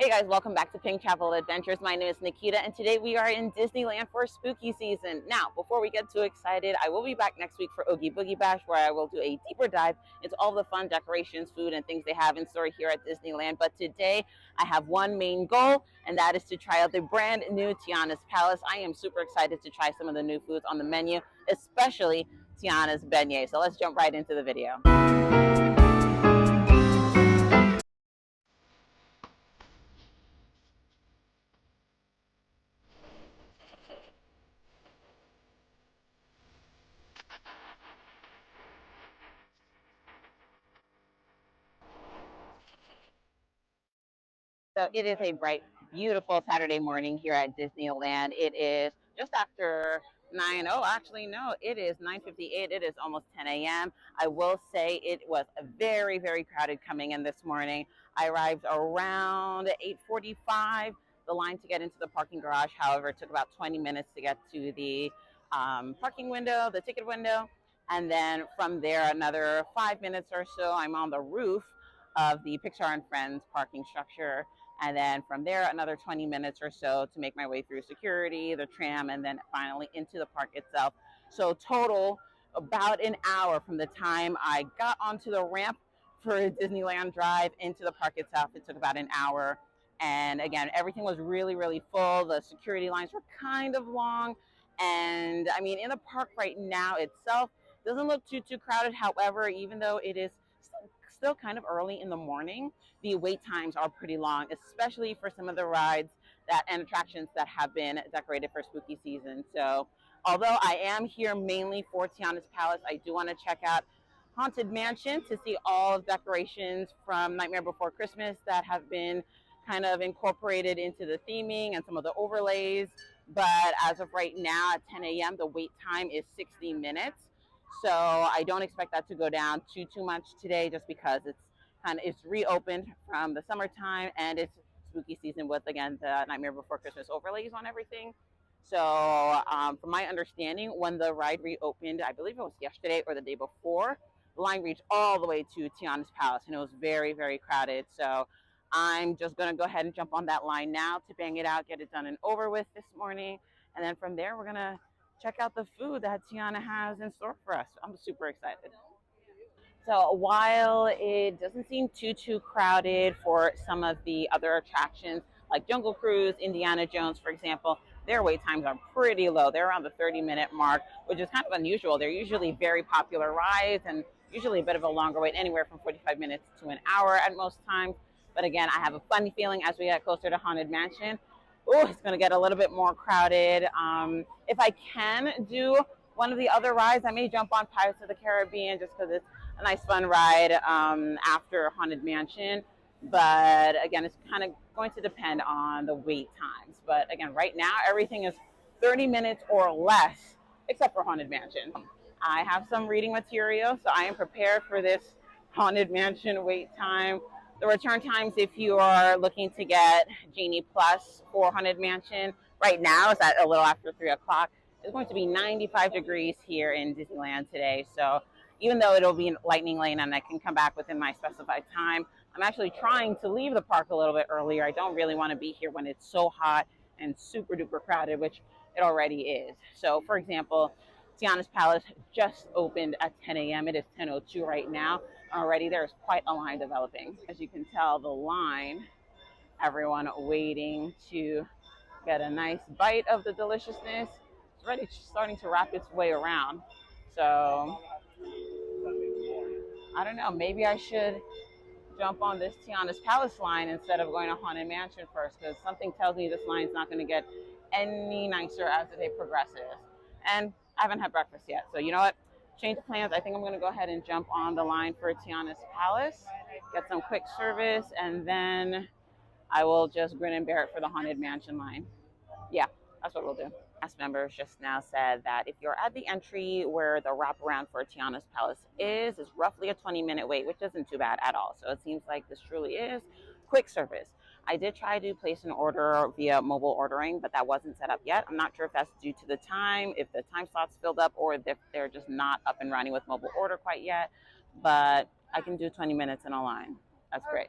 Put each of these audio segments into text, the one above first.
Hey guys, welcome back to Pink Travel Adventures. My name is Nikita, and today we are in Disneyland for spooky season. Now, before we get too excited, I will be back next week for Oogie Boogie Bash, where I will do a deeper dive into all the fun decorations, food, and things they have in store here at Disneyland. But today, I have one main goal, and that is to try out the brand new Tiana's Palace. I am super excited to try some of the new foods on the menu, especially Tiana's beignets. So let's jump right into the video. So it is a bright, beautiful Saturday morning here at Disneyland. It is just after 9. Oh, actually, no, it is 9:58. It is almost 10 a.m. I will say it was a very, very crowded coming in this morning. I arrived around 8:45. The line to get into the parking garage, however, took about 20 minutes to get to the parking window, the ticket window. And then from there, another 5 minutes or so, I'm on the roof of the Pixar and Friends parking structure, and then from there another 20 minutes or so to make my way through security, the tram, and then finally into the park itself. So total about an hour from the time I got onto the ramp for Disneyland Drive into the park itself. It took about an hour, and again, everything was really, really full. The security lines were kind of long, and I mean, in the park right now itself doesn't look too crowded. However, even though it is still kind of early in the morning, the wait times are pretty long, especially for some of the rides that and attractions that have been decorated for spooky season. So although I am here mainly for Tiana's Palace, I do want to check out Haunted Mansion to see all of decorations from Nightmare Before Christmas that have been kind of incorporated into the theming and some of the overlays. But as of right now at 10 a.m., the wait time is 60 minutes. So I don't expect that to go down too much today, just because it's reopened from the summertime and it's spooky season with, again, the Nightmare Before Christmas overlays on everything. So from my understanding, when the ride reopened, I believe it was yesterday or the day before, the line reached all the way to Tiana's Palace, and it was very, very crowded. So I'm just going to go ahead and jump on that line now to bang it out, get it done and over with this morning. And then from there, we're going to check out the food that Tiana has in store for us. I'm super excited. So while it doesn't seem too crowded for some of the other attractions like Jungle Cruise, Indiana Jones, for example, their wait times are pretty low. They're around the 30-minute mark, which is kind of unusual. They're usually very popular rides and usually a bit of a longer wait, anywhere from 45 minutes to an hour at most times. But again, I have a funny feeling as we get closer to Haunted Mansion, oh, it's going to get a little bit more crowded. If I can do one of the other rides, I may jump on Pirates of the Caribbean just because it's a nice fun ride after Haunted Mansion. But again, it's kind of going to depend on the wait times. But again, right now, everything is 30 minutes or less, except for Haunted Mansion. I have some reading material, so I am prepared for this Haunted Mansion wait time. The return times, if you are looking to get Genie Plus for Haunted Mansion, right now is at a little after 3 o'clock. It's going to be 95 degrees here in Disneyland today. So even though it'll be in Lightning Lane and I can come back within my specified time, I'm actually trying to leave the park a little bit earlier. I don't really want to be here when it's so hot and super duper crowded, which it already is. So for example, Tiana's Palace just opened at 10 a.m. It is 10:02 right now. Already there's quite a line developing. As you can tell, the line, everyone waiting to get a nice bite of the deliciousness. It's already starting to wrap its way around. So I don't know, maybe I should jump on this Tiana's Palace line instead of going to Haunted Mansion first, because something tells me this line's not going to get any nicer as the day progresses. And I haven't had breakfast yet, so you know what? Change of plans. I think I'm going to go ahead and jump on the line for Tiana's Palace, get some quick service, and then I will just grin and bear it for the Haunted Mansion line. Yeah, that's what we'll do. Cast members just now said that if you're at the entry where the wraparound for Tiana's Palace is roughly a 20-minute wait, which isn't too bad at all. So it seems like this truly is quick service. I did try to place an order via mobile ordering, but that wasn't set up yet. I'm not sure if that's due to the time, if the time slot's filled up, or if they're just not up and running with mobile order quite yet. But I can do 20 minutes in a line. That's great.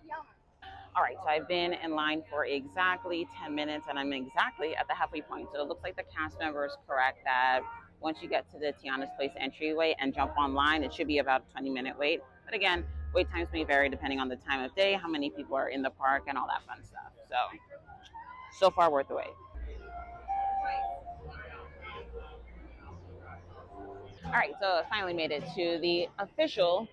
All right, so I've been in line for exactly 10 minutes and I'm exactly at the halfway point. So it looks like the cast member is correct that once you get to the Tiana's Place entryway and jump online, it should be about a 20-minute wait. But again, wait times may vary depending on the time of day, how many people are in the park, and all that fun stuff. So far worth the wait. All right, so I finally made it to the official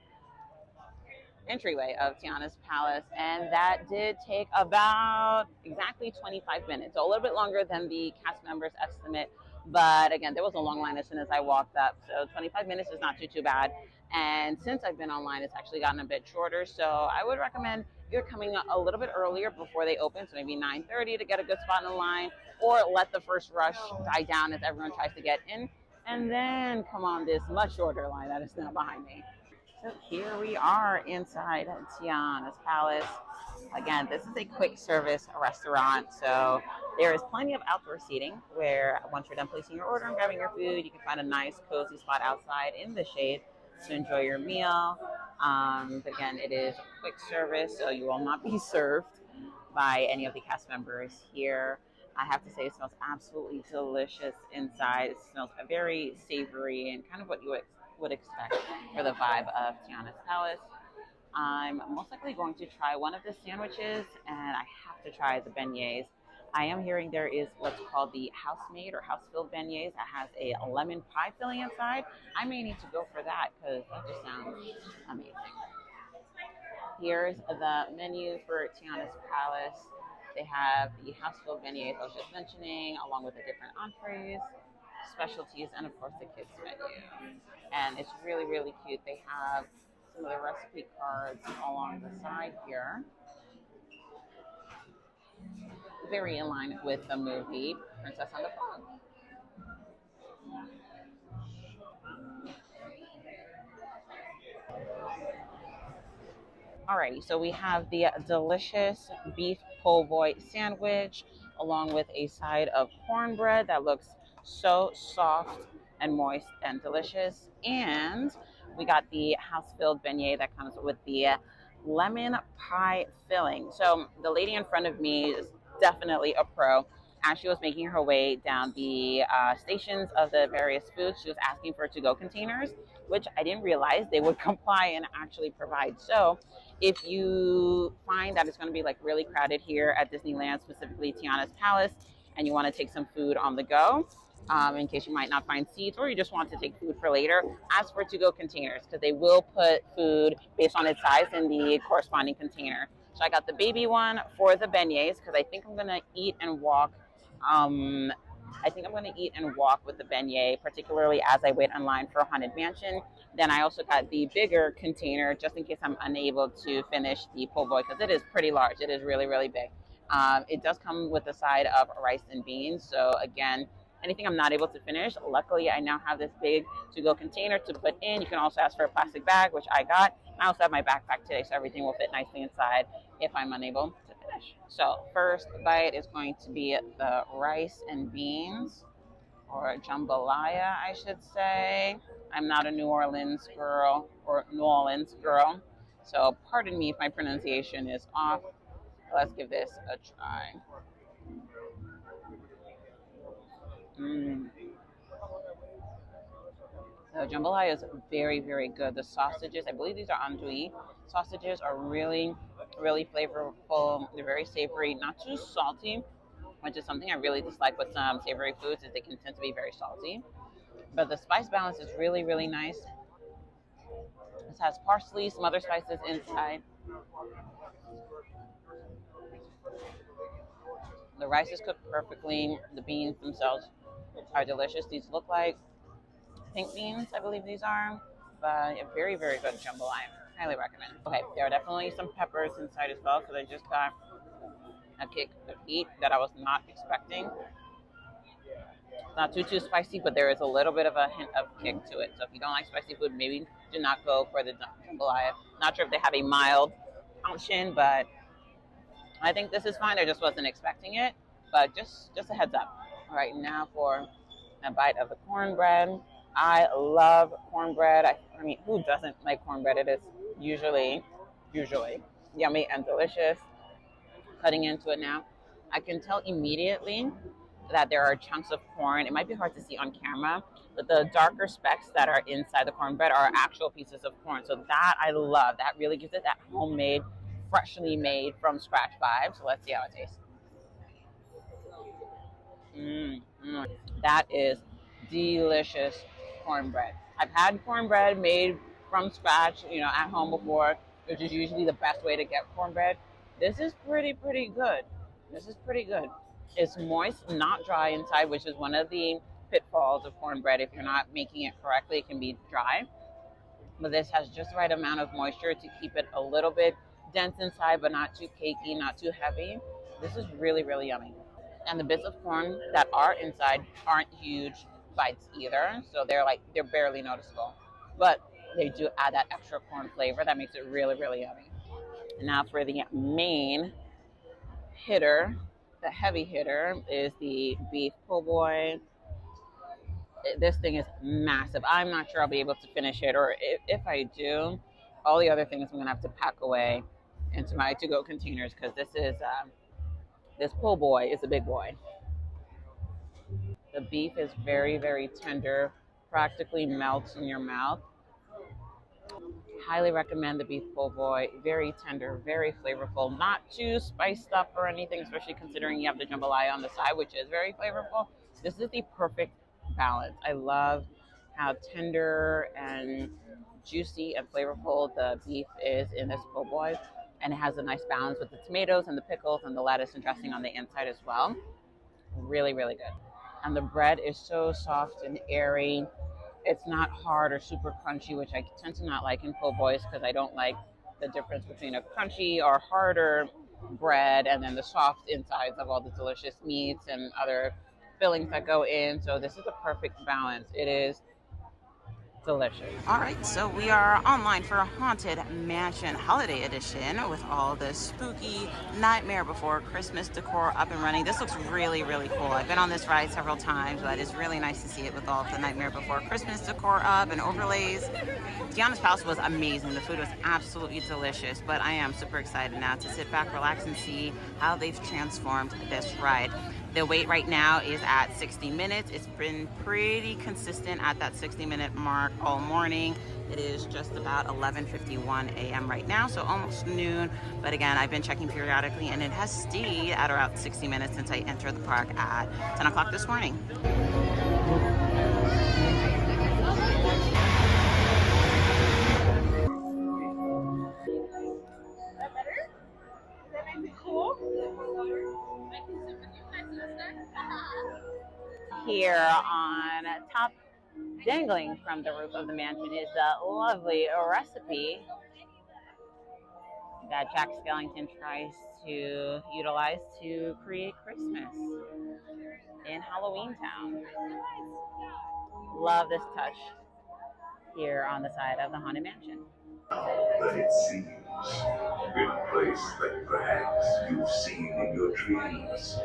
entryway of Tiana's Palace, and that did take about exactly 25 minutes, so a little bit longer than the cast members estimate. But again, there was a long line as soon as I walked up, so 25 minutes is not too bad. And since I've been online, it's actually gotten a bit shorter, so I would recommend you're coming a little bit earlier before they open, so maybe 9:30 to get a good spot in the line, or let the first rush die down as everyone tries to get in, and then come on this much shorter line that is now behind me. So here we are inside Tiana's Palace. Again, this is a quick service restaurant, so there is plenty of outdoor seating where once you're done placing your order and grabbing your food, you can find a nice cozy spot outside in the shade to enjoy your meal. But again, it is quick service, so you will not be served by any of the cast members here. I have to say, it smells absolutely delicious inside. It smells very savory and kind of what you would expect for the vibe of Tiana's Palace. I'm most likely going to try one of the sandwiches, and I have to try the beignets. I am hearing there is what's called the house-made or house-filled beignets that has a lemon pie filling inside. I may need to go for that because that just sounds amazing. Here's the menu for Tiana's Palace. They have the house-filled beignets I was just mentioning, along with the different entrees, specialties, and of course the kids menu. And it's really, really cute. They have some of the recipe cards along the side here, very in line with the movie Princess on the Frog. Alrighty, so we have the delicious beef po' boy sandwich along with a side of cornbread that looks so soft and moist and delicious. And we got the house-filled beignet that comes with the lemon pie filling. So the lady in front of me is definitely a pro. As she was making her way down the stations of the various foods, she was asking for to-go containers, which I didn't realize they would comply and actually provide. So if you find that it's going to be like really crowded here at Disneyland, specifically Tiana's Palace, and you want to take some food on the go, in case you might not find seats or you just want to take food for later, ask for to-go containers because they will put food based on its size in the corresponding container. So I got the baby one for the beignets because I think I'm going to eat and walk. Um, I think I'm going to eat and walk with the beignet, particularly as I wait in line for Haunted Mansion. Then I also got the bigger container just in case I'm unable to finish the po' boy because it is pretty large. It is really, really big. It does come with a side of rice and beans. So again, anything I'm not able to finish, luckily I now have this big to-go container to put in. You can also ask for a plastic bag, which I got. I also have my backpack today, so everything will fit nicely inside if I'm unable to finish. So first bite is going to be the rice and beans, or jambalaya, I should say. I'm not a New Orleans girl, so pardon me if my pronunciation is off. Let's give this a try. Mm. The jambalaya is very, very good. The sausages, I believe these are andouille sausages, are really, really flavorful. They're very savory, not too salty, which is something I really dislike with some savory foods, is they can tend to be very salty. But the spice balance is really, really nice. This has parsley, some other spices inside. The rice is cooked perfectly. The beans themselves are delicious. These look like pink beans, I believe these are, but a very, very good jambalaya. Highly recommend. Okay, there are definitely some peppers inside as well, because I just got a kick of heat that I was not expecting. It's not too spicy, but there is a little bit of a hint of kick to it. So if you don't like spicy food, maybe do not go for the jambalaya. Not sure if they have a mild option, but I think this is fine. I just wasn't expecting it, but just a heads up. All right, now for a bite of the cornbread. I love cornbread. I mean, who doesn't like cornbread? It is usually yummy and delicious. Cutting into it now, I can tell immediately that there are chunks of corn. It might be hard to see on camera, but the darker specks that are inside the cornbread are actual pieces of corn. So that I love. That really gives it that homemade, freshly made from scratch vibe. So let's see how it tastes. Mm, mm. That is delicious cornbread. I've had cornbread made from scratch, at home before, which is usually the best way to get cornbread. This is pretty good. This is pretty good. It's moist, not dry inside, which is one of the pitfalls of cornbread. If you're not making it correctly, it can be dry. But this has just the right amount of moisture to keep it a little bit dense inside, but not too cakey, not too heavy. This is really yummy. And the bits of corn that are inside aren't huge bites either, so they're barely noticeable, but they do add that extra corn flavor that makes it really yummy. And now for the main hitter, the heavy hitter is the beef po' boy. This thing is massive. I'm not sure I'll be able to finish it, or if I do, all the other things I'm gonna have to pack away into my to-go containers, because this po' boy is a big boy. The beef is very tender, practically melts in your mouth. Highly recommend the beef po' boy. Very tender, very flavorful, not too spiced up or anything, especially considering you have the jambalaya on the side, which is very flavorful. This is the perfect balance. I love how tender and juicy and flavorful the beef is in this po' boy. And it has a nice balance with the tomatoes and the pickles and the lettuce and dressing on the inside as well. Really good. And the bread is so soft and airy. It's not hard or super crunchy, which I tend to not like in po' boys, because I don't like the difference between a crunchy or harder bread and then the soft insides of all the delicious meats and other fillings that go in. So this is the perfect balance. It is delicious. All right, so we are online for a Haunted Mansion Holiday Edition with all the spooky Nightmare Before Christmas decor up and running. This looks really cool. I've been on this ride several times, but it's really nice to see it with all of the Nightmare Before Christmas decor up and overlays. Tiana's Palace was amazing. The food was absolutely delicious, but I am super excited now to sit back, relax, and see how they've transformed this ride. The wait right now is at 60 minutes. It's been pretty consistent at that 60-minute mark all morning. It is just about 11:51 a.m. right now, so almost noon. But again, I've been checking periodically, and it has stayed at around 60 minutes since I entered the park at 10 o'clock this morning. Here on top, dangling from the roof of the mansion, is the lovely recipe that Jack Skellington tries to utilize to create Christmas in Halloween Town. Love this touch here on the side of the Haunted Mansion. That it seems, in a place that perhaps you've seen in your dreams,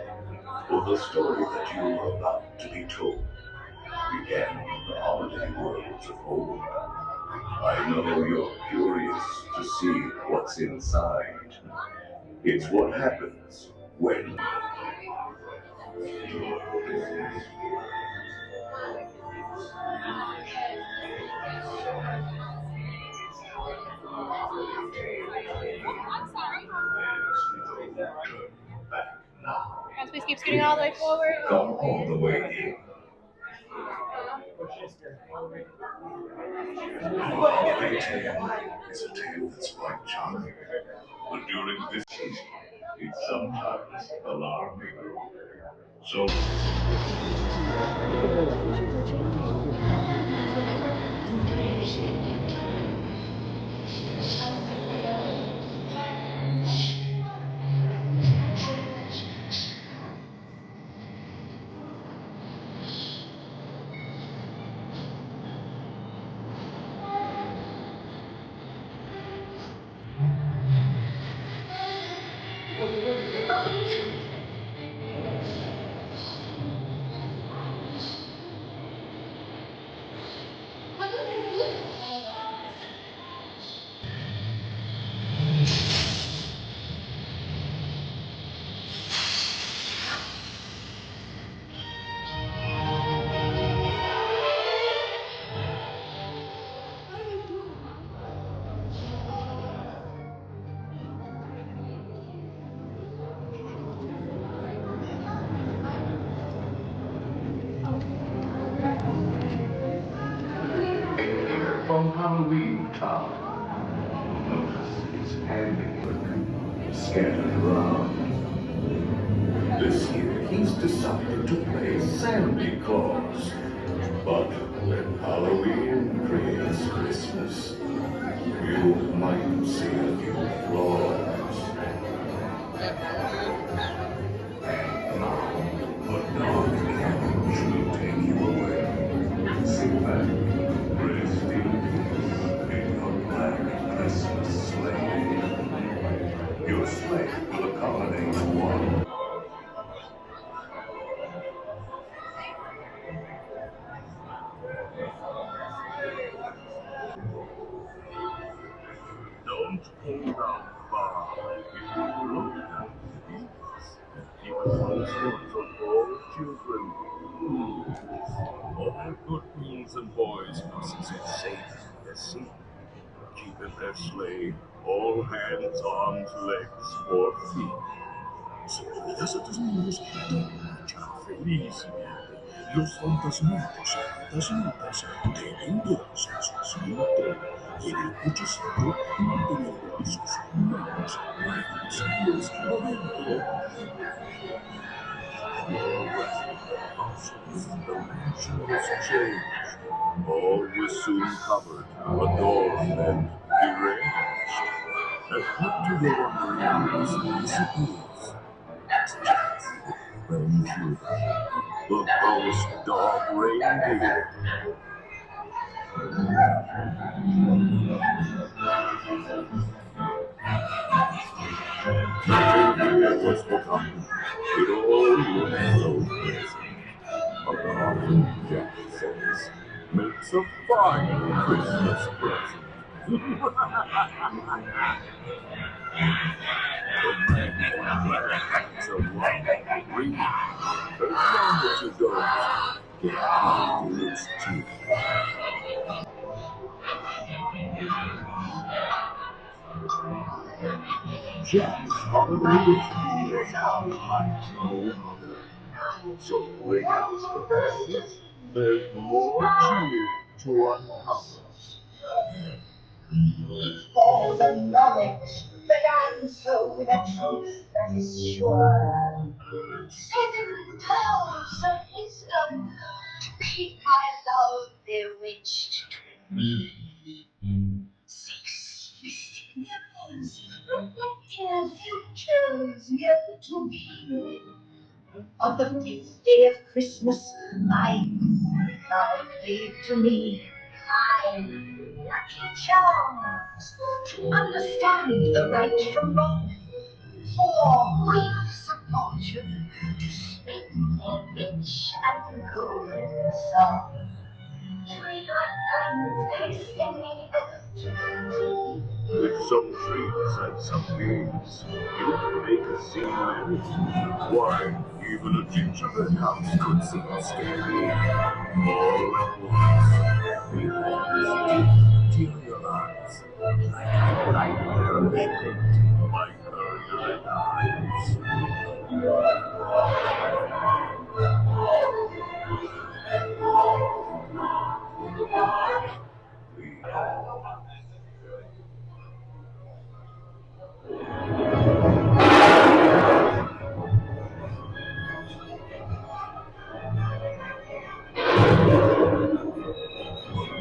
for the story that you are about to be told began in the holiday worlds of old. I know you're curious to see what's inside. It's what happens when there's no turning back now. Guys, please keep scooting all the way forward. Come all the way in. Holiday tale is a tale that's quite charming, but during this season, it's sometimes alarming. So Halloween Town. Notice its handiwork scattered around. This year he's decided to play Santa Claus. But when Halloween creates Christmas, you might see a few flaws. Now, a dark carriage will take you away. Sit back, rest in peace in your black Christmas sleigh. Your sleigh will accommodate one. Don't pull down far. If you look at these, even those ones of all children. All good girls and boys must sit safe in their seat. Keeping their sleigh, all hands, arms, legs, or feet. Seguridad a tus niños, mucha felicidad. Los fantasmitas, fantasmitas, tienen dos en su asiento. Y en el cochecito, manteniendo a sus manos, manos, pies adentro. The mansion was changed. All was soon covered, adorned, and arranged. And what do the wondering eyes suppose? Jack, Ranger, the ghost dog reindeer. It was forgotten. It all looked so pleasant. A coffin, Jack says, makes a fine Christmas present. The man in black hats a long ring. As long as you don't get into its teeth. Jack's holiday ritual was unlike no other. So ring out the bells. There's more cheer to uncover. For the knowledge that answer with a truth that is sure. 7 pearls of wisdom to keep my love bewitched to me. 6 mystic nipples reflecting futures yet to be. On the 5th day of Christmas, my good love gave to me 5 lucky charms to understand the right from wrong. 4 weeks of fortune to speak a rich and golden song. 3 good nights they say. With some treats and some games, you can make a scene merry. Why, even a gingerbread house could seem scary. All at once, behold this materialize. Like her shaped, like her in eyes.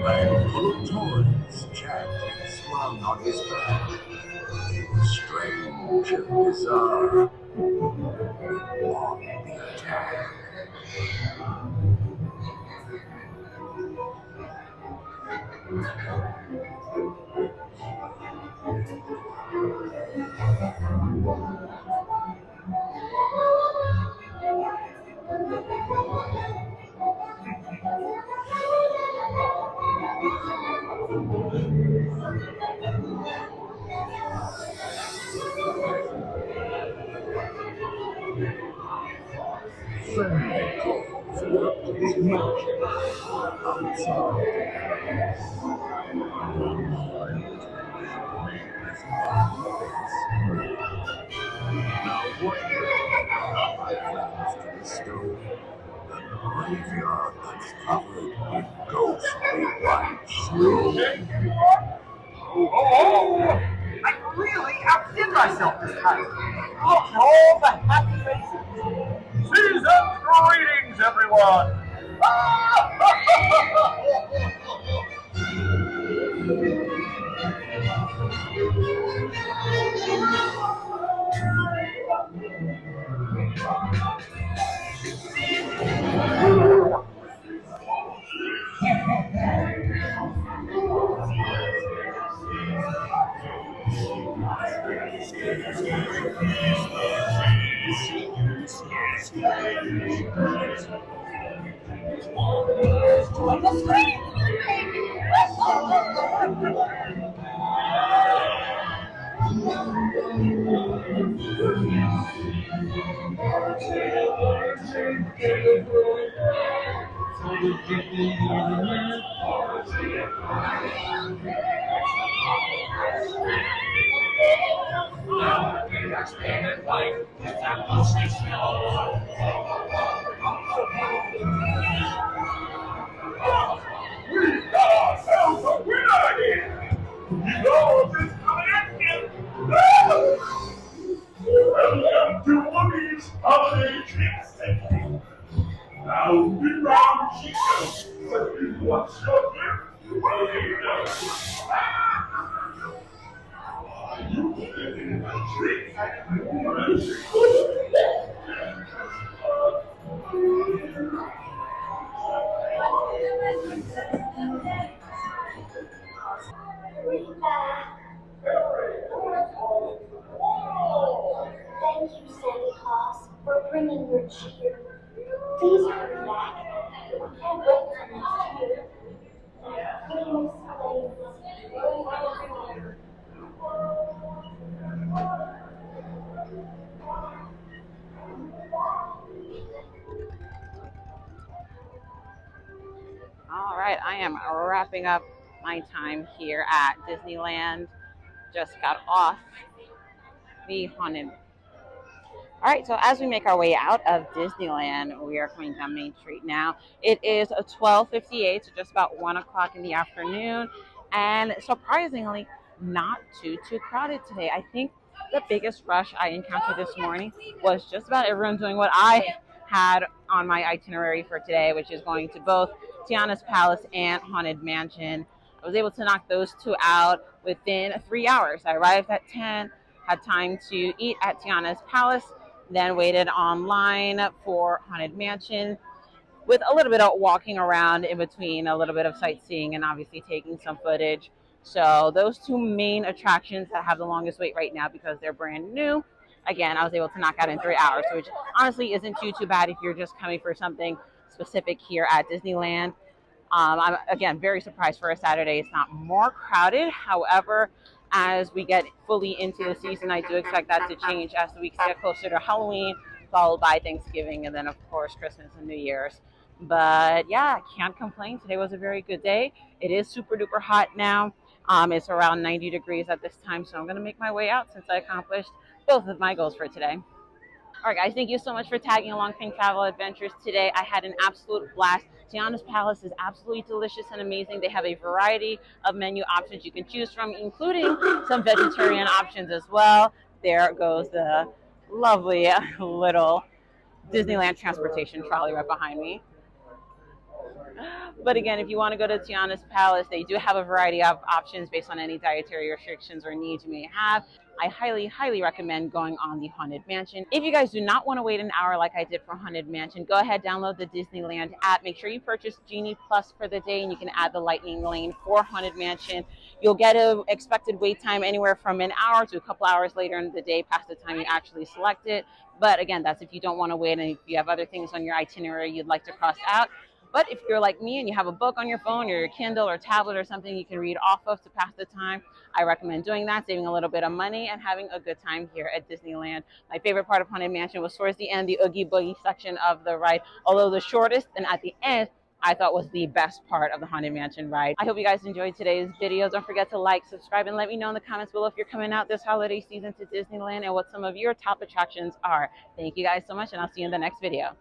Man full of toys, Jack and slung on his back. Strange and bizarre. On the attack. Santa Claus worked his magic outside. One child made his body face. Now what plans to bestow? A graveyard that's covered in gold. They ride slow. Oh, I really outdid myself this time. Look at all the happy faces. Season greetings, everyone. We've got ourselves a winner here. Yours is coming at you. Welcome to Woody's Holiday Treat Station. Round and round she goes. What's your gift? Well, you know. You getting a treat? Thank you, Santa Claus, for bringing your cheer. Please hurry back. I can't wait till next year. Please, All right, I am wrapping up my time here at Disneyland. Just got off the haunted. All right, so as we make our way out of Disneyland, we are coming down Main Street now. It is a 12:58, so just about 1 o'clock in the afternoon, and surprisingly, not too crowded today. I think the biggest rush I encountered this morning was just about everyone doing what I had on my itinerary for today, which is going to both Tiana's Palace and Haunted Mansion. I was able to knock those two out within 3 hours. I arrived at 10, had time to eat at Tiana's Palace, then waited online for Haunted Mansion with a little bit of walking around in between, a little bit of sightseeing, and obviously taking some footage. So those two main attractions that have the longest wait right now because they're brand new. Again, I was able to knock out in 3 hours, which honestly isn't too bad if you're just coming for something specific here at Disneyland. I'm, again, very surprised for a Saturday. It's not more crowded. However, as we get fully into the season, I do expect that to change as the weeks get closer to Halloween, followed by Thanksgiving, and then, of course, Christmas and New Year's. But yeah, can't complain. Today was a very good day. It is super duper hot now. It's around 90 degrees at this time, so I'm going to make my way out since I accomplished both of my goals for today. All right, guys, thank you so much for tagging along Pink Travel Adventures today. I had an absolute blast. Tiana's Palace is absolutely delicious and amazing. They have a variety of menu options you can choose from, including some vegetarian options as well. There goes the lovely little Disneyland transportation trolley right behind me. But again, if you want to go to Tiana's Palace, they do have a variety of options based on any dietary restrictions or needs you may have. I highly recommend going on the Haunted Mansion. If you guys do not want to wait an hour like I did for Haunted Mansion, go ahead, download the Disneyland app. Make sure you purchase Genie Plus for the day, and you can add the Lightning Lane for Haunted Mansion. You'll get an expected wait time anywhere from an hour to a couple hours later in the day past the time you actually select it. But again, that's if you don't want to wait and if you have other things on your itinerary you'd like to cross out. But if you're like me and you have a book on your phone or your Kindle or tablet or something you can read off of to pass the time, I recommend doing that, saving a little bit of money and having a good time here at Disneyland. My favorite part of Haunted Mansion was towards the end, the Oogie Boogie section of the ride, although the shortest and at the end, I thought was the best part of the Haunted Mansion ride. I hope you guys enjoyed today's video. Don't forget to like, subscribe, and let me know in the comments below if you're coming out this holiday season to Disneyland and what some of your top attractions are. Thank you guys so much, and I'll see you in the next video.